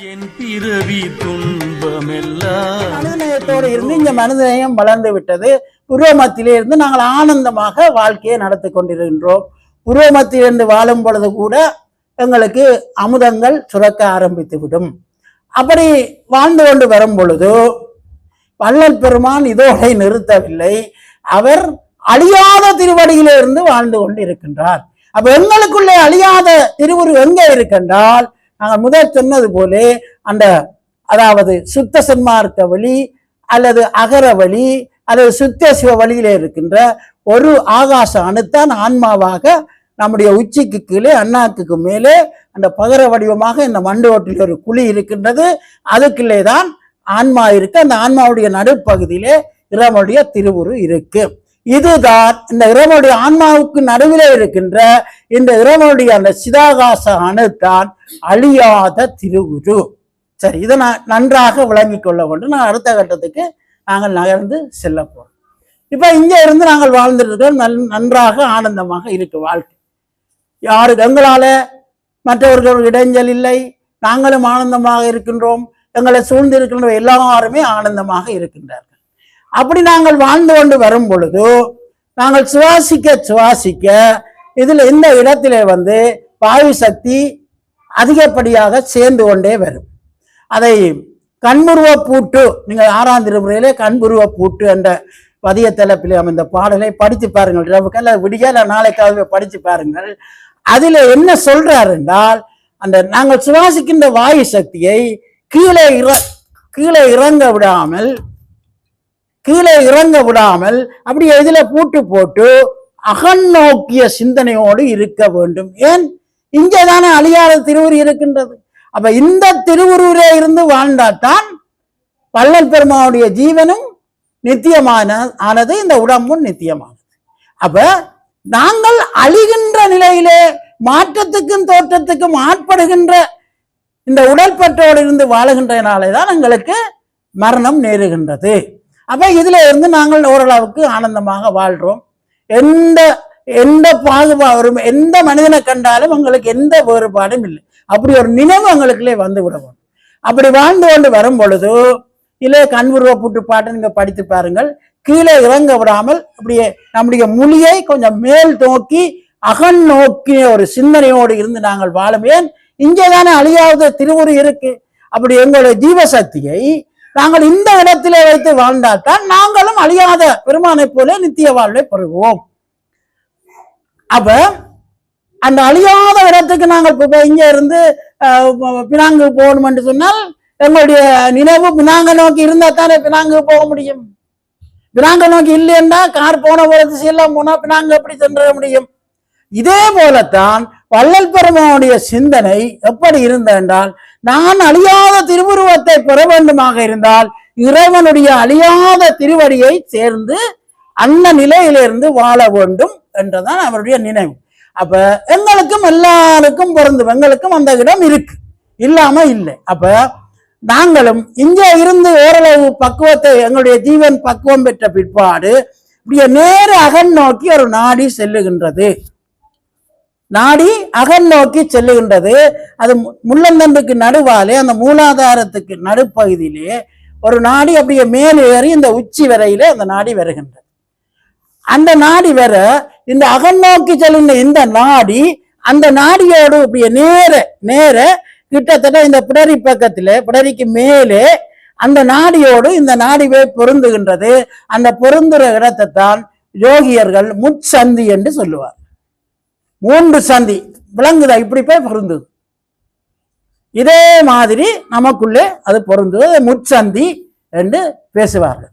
என் பிறவி துன்பமெல்லாம் மனிதநேயத்தோடு இருந்து இந்த மனிதநேயம் வளர்ந்து விட்டது. புருவமத்திலே இருந்து நாங்கள் ஆனந்தமாக வாழ்க்கையை நடத்தி கொண்டிருக்கின்றோம். புருவமத்திலிருந்து வாழும் பொழுது கூட எங்களுக்கு அமுதங்கள் சுரக்க ஆரம்பித்து விடும். அப்படி வாழ்ந்து கொண்டு வரும் பொழுது வள்ளல் பெருமான் இதோடை நிறுத்தவில்லை. அவர் அழியாத திருவடியிலே இருந்து வாழ்ந்து கொண்டு இருக்கின்றார். அப்ப எங்களுக்குள்ளே அழியாத திருவுரு எங்கே இருக்கின்றால், நாங்கள் முதல் சொன்னது போல அதாவது சுத்த சன்மார்க்க வழி அல்லது அகர வழி அல்லது சுத்த சிவ வழியிலே இருக்கின்ற ஒரு ஆகாச அணுத்தான் ஆன்மாவாக நம்முடைய உச்சிக்கு கீழே அண்ணாக்கு மேலே அந்த பகர வடிவமாக இந்த மண்டு ஓட்டில் ஒரு குழி இருக்கின்றது. அதுக்குள்ளே தான் ஆன்மா இருக்கு. அந்த ஆன்மாவுடைய நடுப்பகுதியிலே இறைவனுடைய திருவுரு இருக்கு. இதுதான் இந்த இறைவனுடைய ஆன்மாவுக்கு நடுவிலே இருக்கின்ற இந்த இறைவனுடைய அந்த சிதாகாச அணுத்தான் அழியாத திருவுரு. சரி, இதை நான் நன்றாக விளங்கி கொள்ள வேண்டும். நான் அடுத்த கட்டத்துக்கு நாங்கள் நகர்ந்து செல்ல போறோம். இப்ப இங்க இருந்து நாங்கள் வாழ்ந்துட்டு நன்றாக ஆனந்தமாக இருக்கு வாழ்க்கை. யாருக்கு எங்களால மற்றவர்கள் இடைஞ்சல் இல்லை, நாங்களும் ஆனந்தமாக இருக்கின்றோம். எங்களை சூழ்ந்து இருக்கின்ற எல்லாருமே ஆனந்தமாக இருக்கின்றார்கள். அப்படி நாங்கள் வாழ்ந்து கொண்டு வரும் பொழுது நாங்கள் சுவாசிக்க இதுல இந்த இடத்திலே வாயு சக்தி அதிகப்படியாக சேர்ந்து கொண்டே வரும். அதை கண்புருவ பூட்டு, நீங்கள் 6ஆம் திருமுறையிலே கண்புருவ பூட்டு என்ற பதிய தலைப்பிலே அமைந்த பாடலை படித்து பாருங்கள். இரவுக்கல்ல விடியல நாளைக்காகவே படித்து பாருங்கள். அதுல என்ன சொல்றாரு என்றால், அந்த நாங்கள் சுவாசிக்கின்ற வாயு சக்தியை கீழே இறங்க விடாமல் அப்படி இதுல பூட்டு போட்டு அகநோக்கிய சிந்தனையோடு இருக்க வேண்டும். ஏன், இங்கேதானே அழியாத திருவுரு இருக்கின்றது. அப்ப இந்த திருவுருவிலே இருந்து வாழ்ந்தால்தான் வள்ளல் பெருமானுடைய ஜீவனும் நித்தியமானது, இந்த உடம்பும் நித்தியமானது. அப்ப நாங்கள் அழிகின்ற நிலையிலே மாற்றத்துக்கும் தோற்றத்துக்கும் ஆட்படுகின்ற இந்த உடல்பற்றோடு இருந்து வாழுகின்றனாலே தான் எங்களுக்கு மரணம் நேருகின்றது. அப்ப இதுல இருந்து நாங்கள் ஓரளவுக்கு ஆனந்தமாக வாழ்றோம். எந்த பாகுபாடும், எந்த மனிதனை கண்டாலும் எங்களுக்கு எந்த வேறுபாடும் இல்லை. அப்படி ஒரு நினைவு எங்களுக்குள்ளே வந்து விடுவோம். அப்படி வாழ்ந்து கொண்டு வரும் பொழுது இல்லை கண்புருவ பூட்டு பாட்டு நீங்க படித்து பாருங்கள். கீழே இறங்க விடாமல் அப்படியே நம்முடைய மொழியை கொஞ்சம் மேல் நோக்கி அகன் நோக்கிய ஒரு சிந்தனையோடு இருந்து நாங்கள் வாழும். ஏன், இங்கேதானே அழியாத திருவுரு இருக்கு. அப்படி எங்களுடைய ஜீவசக்தியை நாங்கள் இந்த இடத்திலே வைத்து வாழ்ந்தால்தான் நாங்களும் அழியாத பெருமானை போல நித்திய வாழ்வை பெறுவோம். அப்ப அந்த அழியாத இடத்துக்கு நாங்கள் இங்க இருந்து பினாங்கு போகணும் என்று சொன்னால் எங்களுடைய நினைவு பினாங்க நோக்கி இருந்தா தானே பினாங்கு போக முடியும். பினாங்க நோக்கி இல்லைன்னா கார் போன போறது எல்லாம் போனா பினாங்கு எப்படி சென்ற முடியும். இதே போலத்தான் வள்ளல் பெருமானுடைய சிந்தனை எப்படி இருந்தால், நான் அழியாத திருவுருவத்தை பெற வேண்டுமாக இருந்தால் இறைவனுடைய அழியாத திருவடியை சேர்ந்து அந்த நிலையிலிருந்து வாழ வேண்டும் என்றுதான் அவருடைய நினைவு. அப்ப எங்களுக்கும் எல்லாருக்கும் பொருந்தும், எங்களுக்கும் அந்த இடம் இருக்கு, இல்லாம இல்லை. அப்ப நாங்களும் இங்கே இருந்து ஓரளவு பக்குவத்தை எங்களுடைய ஜீவன் பக்குவம் பெற்ற பிற்பாடு இப்படியே நேர அகன் நோக்கி ஒரு நாடி செல்லுகின்றது. நாடி அகன் நோக்கி செல்லுகின்றது. அது முள்ளந்தண்டுக்கு நடுவாலே அந்த மூலாதாரத்துக்கு நடுப்பகுதியிலே ஒரு நாடி அப்படியே மேலே ஏறி இந்த உச்சி வரையிலே அந்த நாடி வருகின்றது. அந்த நாடி வர இந்த அகன் நோக்கி செல்லுகின்ற இந்த நாடி அந்த நாடியோடு அப்படியே நேர கிட்டத்தட்ட இந்த பிடரி பக்கத்திலே பிடரிக்கு மேலே அந்த நாடியோடு இந்த நாடிவே பொருந்துகின்றது. அந்த பொருந்துற இடத்தை தான் யோகியர்கள் முச்சந்தி என்று சொல்லுவார். 3 சந்தி விளங்குதா, இப்படி போய் பொருந்துது. இதே மாதிரி நமக்குள்ளே அது பொருந்துவது முச்சந்தி என்று பேசுவார்கள்.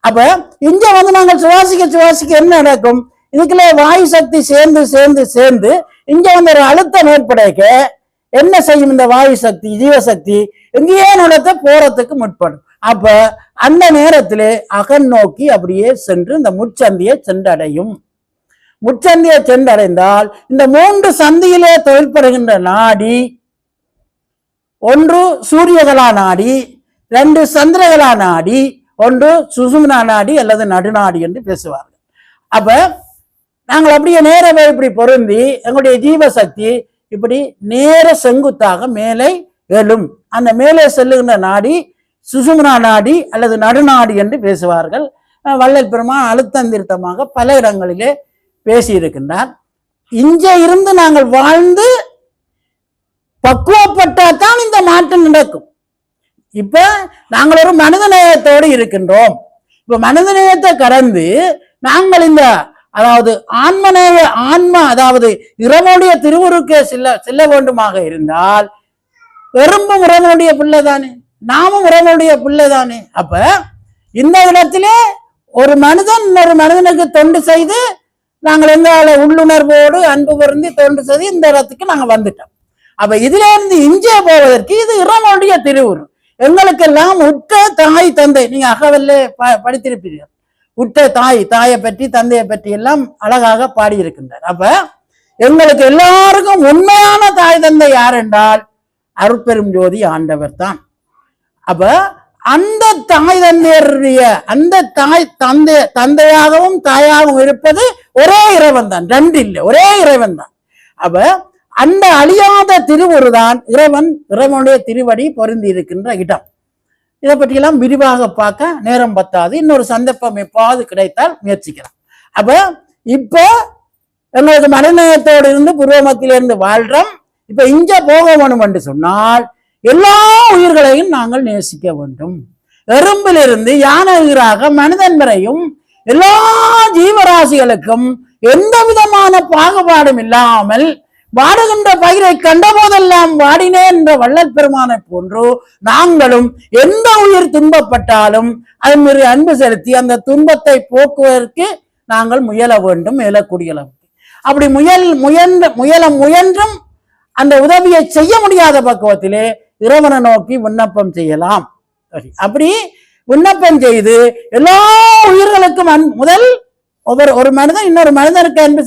அப்ப இங்க நாங்கள் சுவாசிக்க என்ன நடக்கும், இதுக்குள்ள வாயு சக்தி சேர்ந்து இங்க ஒரு அழுத்தம் ஏற்படைக்க என்ன செய்யும், இந்த வாயு சக்தி ஜீவசக்தி எங்கேயே நடத்த போறதுக்கு முற்படும். அப்ப அந்த நேரத்திலே அகன் நோக்கி அப்படியே சென்று இந்த முச்சந்தியை சென்றடையும். முச்சந்தியை சென்றடைந்தால் இந்த 3 சந்தியிலே தொழிற்படுகின்ற நாடி, 1 சூரியகலா நாடி, 2 சந்திரகலா நாடி, 1 சுசும்னா நாடி அல்லது நடுநாடி என்று பேசுவார்கள். அப்ப நாங்கள் அப்படியே நேரவே இப்படி பொருந்தி எங்களுடைய ஜீவசக்தி இப்படி நேர செங்குத்தாக மேலே எழும். அந்த மேலே செல்லுகின்ற நாடி சுசுமனா நாடி அல்லது நடுநாடி என்று பேசுவார்கள். வள்ளல் பெருமான் அழுத்தம் திருத்தமாக பல இடங்களிலே பேசியிருக்கின்றார். இங்கே இருந்து நாங்கள் வாழ்ந்து பக்குவப்பட்டாதான் இந்த மாற்றம் நடக்கும். இப்ப நாங்கள் ஒரு மனிதநேயத்தோடு இருக்கின்றோம். இப்ப மனிதநேயத்தை கடந்து நாங்கள் இந்த அதாவது ஆன்மா அதாவது இறைவனுடைய திருவுருக்கே செல்ல வேண்டுமாக இருந்தால் எறும்பும் இறைவனுடைய பிள்ளை தானே, நாமும் இறைவனுடைய பிள்ளை தானே. அப்ப இந்த இடத்திலே ஒரு மனிதன் இன்னொரு மனிதனுக்கு தொண்டு செய்து நாங்கள் எங்கால உள்ளுணர்வோடு அன்பு பொருந்தி தொண்டு செய்து இந்த இடத்துக்கு நாங்கள் வந்துட்டோம். அப்ப இதுல இருந்து இங்கே போவதற்கு இது இறைவனுடைய திருவுரு. எங்களுக்கெல்லாம் உற்ற தாய் தந்தை, நீங்க அகவல்ல படித்திருப்பீர்கள். உற்ற தாயை பற்றி தந்தையை பற்றி எல்லாம் அழகாக பாடியிருக்கின்றார். அப்ப எங்களுக்கு எல்லாருக்கும் உண்மையான தாய் தந்தை யார் என்றால் அருட்பெரும் ஜோதி ஆண்டவர் தான். அப்ப அந்த தாய் தந்தையருடைய அந்த தந்தையாகவும் தாயாகவும் இருப்பது ஒரே இறைவன் தான், ரெண்டு இல்லை, ஒரே இறைவன் தான். அப்ப அந்த அழியாத திருவுருதான் இறைவனுடைய திருவடி பொருந்தி இருக்கின்ற இடம். இதை பற்றியெல்லாம் விரிவாக பார்க்க நேரம் பத்தாது. இன்னொரு சந்தர்ப்பம் எப்பாவது கிடைத்தால் முயற்சிக்கலாம். அப்ப இப்ப எங்களுக்கு மனநேயத்தோடு இருந்து புருவமத்திலிருந்து வாழ்றோம். இப்ப இங்க போக வேணும் என்று சொன்னால் எல்லா உயிர்களையும் நாங்கள் நேசிக்க வேண்டும். எறும்பிலிருந்து யானை உயிராக மனிதன் வரையும் எல்லா ஜீவராசிகளுக்கும் எந்த விதமான பாகுபாடும் இல்லாமல் வாடுகின்ற பயிரை கண்ட போதெல்லாம் வாடினேன் என்ற வள்ளல் பெருமானை போன்று நாங்களும் எந்த உயிர் துன்பப்பட்டாலும் அது மீறி அன்பு செலுத்தி அந்த துன்பத்தை போக்குவதற்கு நாங்கள் முயல வேண்டும், முயலக்கூடிய அளவுக்கு. அப்படி முயன்றும் அந்த உதவியை செய்ய முடியாத பக்குவத்திலே இறைவனை நோக்கி விண்ணப்பம் செய்யலாம். அப்படி விண்ணப்பம் செய்து எல்லா உயிர்களுக்கும் முதல் ஒரு மனிதன் இன்னொரு மனிதனுக்கு அன்பு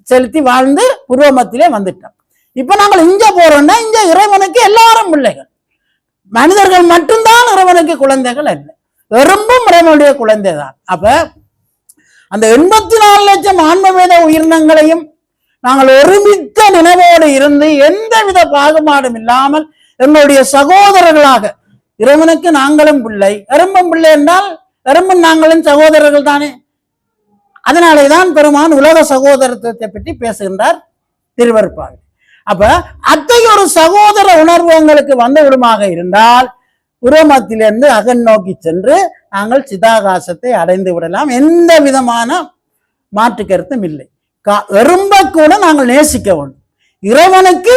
செலுத்தி வாழ்ந்து புருவமத்திலே வந்துட்டோம். இப்ப நாங்கள் இங்க போறோம்னா இங்க இறைவனுக்கு எல்லாரும் பிள்ளைகள், மனிதர்கள் மட்டும்தான் இறைவனுக்கு குழந்தைகள் அல்ல, எறும்பும் இறைவனுடைய குழந்தை தான். அப்ப அந்த 84 லட்சம் ஆன்மவேத உயிரினங்களையும் நாங்கள் ஒருமித்த நினைவோடு இருந்து எந்தவித பாகுபாடும் இல்லாமல் எங்களுடைய சகோதரர்களாக, இறைவனுக்கு நாங்களும் பிள்ளை, எறும்பும் பிள்ளை என்றால் எறும்பும் நாங்களும் சகோதரர்கள் தானே. அதனாலேதான் பெருமான் உலக சகோதரத்துவத்தை பற்றி பேசுகின்றார் திருவருட்பாவில். அப்ப அத்தகைய ஒரு சகோதர உணர்வு எங்களுக்கு வந்த விடுமாக இருந்தால் உருவமத்திலிருந்து அகன் நோக்கி சென்று நாங்கள் சிதாகாசத்தை அடைந்து விடலாம். எந்த விதமான மாற்று கருத்தும் இல்லை. எறும்ப கூட நாங்கள் நேசிக்க வேண்டும். இறைவனுக்கு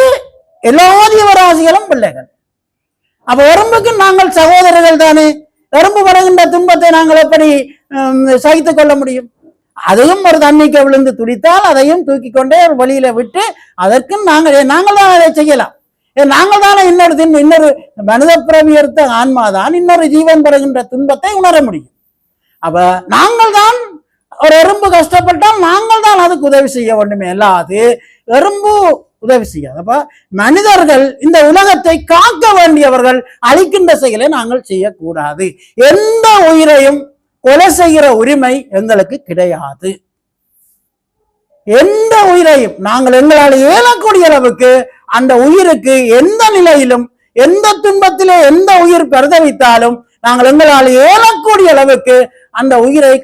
எல்லா ஜீவராசிகளும் பிள்ளைகள். அப்ப எறும்புக்கு நாங்கள் சகோதரர்கள் தானே. எறும்பு வருகின்ற துன்பத்தை நாங்கள் எப்படி சகித்துக் கொள்ள முடியும்? அதையும் ஒரு தண்ணிக்கு விழுந்து துடித்தால் அதையும் தூக்கி கொண்டே ஒரு வழியில விட்டு அதற்கும் நாங்கள் தான் அதை செய்யலாம். நாங்கள் தானே இன்னொரு மனித பிறவி எடுத்த ஆன்மாதான் இன்னொரு ஜீவன் பெறுகின்ற துன்பத்தை உணர முடியும். அப்ப நாங்கள் தான் ஒரு எறும்பு கஷ்டப்பட்டால் நாங்கள் தான் அதுக்கு உதவி செய்ய வேண்டுமே, அல்லாது எறும்பு உதவி செய்யாது. அப்ப மனிதர்கள் இந்த உலகத்தை காக்க வேண்டியவர்கள், அழிக்கின்ற செயலை நாங்கள் செய்யக்கூடாது. எந்த உயிரையும் கொலை செய்கிற உரிமை எங்களுக்கு கிடையாது. எந்த உயிரையும் நாங்கள் எங்களால் இயலக்கூடிய அளவுக்கு அந்த உயிருக்கு எந்த நிலையிலும் எந்த துன்பத்திலே எந்த உயிர் பிரதவித்தாலும் நாங்கள் எங்களால் இயலக்கூடிய அளவுக்கு அந்த உயிரை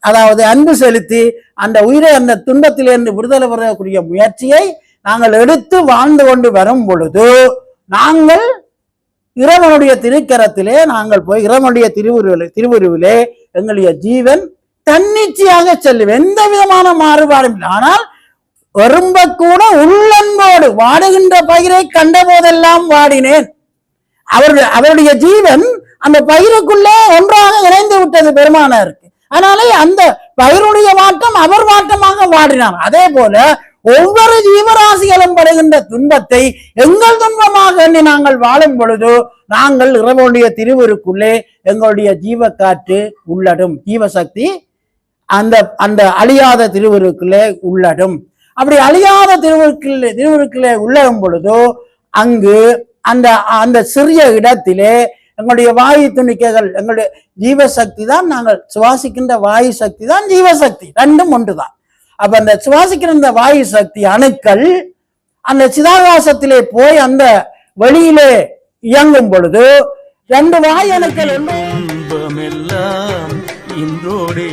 அதாவது அன்பு செலுத்தி அந்த உயிரை அந்த துன்பத்திலிருந்து விடுதலை பெறக்கூடிய முயற்சியை நாங்கள் எடுத்து வாழ்ந்து கொண்டு வரும் பொழுது நாங்கள் இறைவனுடைய திருக்கரத்திலே நாங்கள் போய் இறைவனுடைய திருவுருவிலே எங்களுடைய ஜீவன் தன்னிச்சையாக செல்லும். எந்த விதமான மாறுபாடும் இல்லை. ஆனால் எறும்ப கூட உள்ளன்போடு வாடுகின்ற பயிரை கண்ட போதெல்லாம் வாடினேன். அவருடைய ஜீவன் அந்த பயிருக்குள்ளே ஒன்றாக இணைந்து விட்டது பெருமானாருக்கு. அதனாலே அந்த பயிருடைய வாட்டம் அவர் வாட்டமாக வாடினார். அதே போல ஒவ்வொரு ஜீவராசிகளும் படுகின்ற துன்பத்தை எங்கள் துன்பமாக எண்ணி நாங்கள் வாழும் பொழுது நாங்கள் இறைவனுடைய திருவுருக்குள்ளே எங்களுடைய ஜீவ காற்று உள்ளடும், ஜீவசக்தி அந்த அழியாத திருவுருக்குள்ளே உள்ளடும். அப்படி அழியாத திருவுருக்குள்ளே உள்ளடும் பொழுதோ அங்கு அந்த சிறிய இடத்திலே எங்களுடைய வாயு துணிக்கைகள், எங்களுடைய ஜீவசக்தி தான், நாங்கள் சுவாசிக்கின்ற வாயு சக்தி தான் ஜீவசக்தி, ரெண்டும் ஒன்றுதான். அப்ப அந்த சுவாசிக்கிற இந்த வாயு சக்தி அணுக்கள் அந்த சிதாகாசத்திலே போய் அந்த வெளியிலே இயங்கும் பொழுது ரெண்டு வாய் அணுக்கள் துன்பமெல்லாம் இன்றோடே